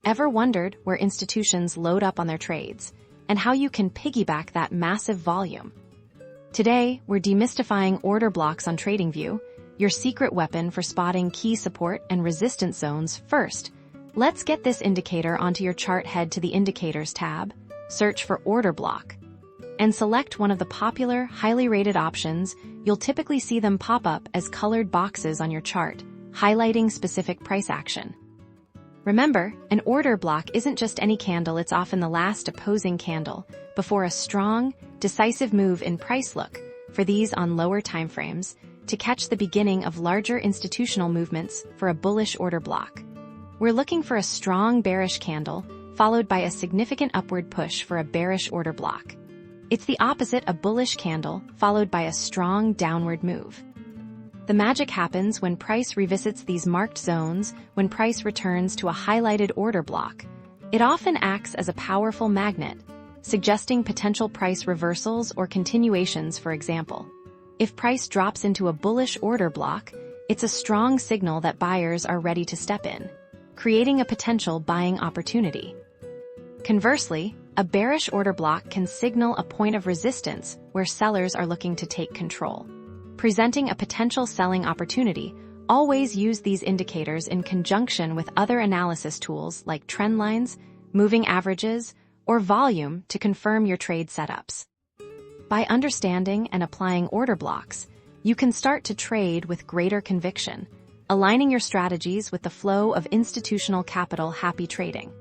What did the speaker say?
Ever wondered where institutions load up on their trades and how you can piggyback that massive volume? Today, we're demystifying order blocks on Tradingview, your secret weapon for spotting key support and resistance zones. First, let's get this indicator onto your chart. Head to the Indicators tab, search for Order Block, and select one of the popular, highly rated options. You'll typically see them pop up as colored boxes on your chart, highlighting specific price action. Remember, an order block isn't just any candle, it's often the last opposing candle before a strong, decisive move in price. Look for these on lower timeframes to catch the beginning of larger institutional movements for a bullish order block. We're looking for a strong bearish candle, followed by a significant upward push for a bearish order block. It's the opposite, a bullish candle, followed by a strong downward move. The magic happens when price revisits these marked zones, when price returns to a highlighted order block. It often acts as a powerful magnet, suggesting potential price reversals or continuations. For example, if price drops into a bullish order block, it's a strong signal that buyers are ready to step in, creating a potential buying opportunity. Conversely, a bearish order block can signal a point of resistance where sellers are looking to take control, presenting a potential selling opportunity. Always use these indicators in conjunction with other analysis tools like trend lines, moving averages, or volume to confirm your trade setups. By understanding and applying order blocks, you can start to trade with greater conviction, aligning your strategies with the flow of institutional capital. Happy trading!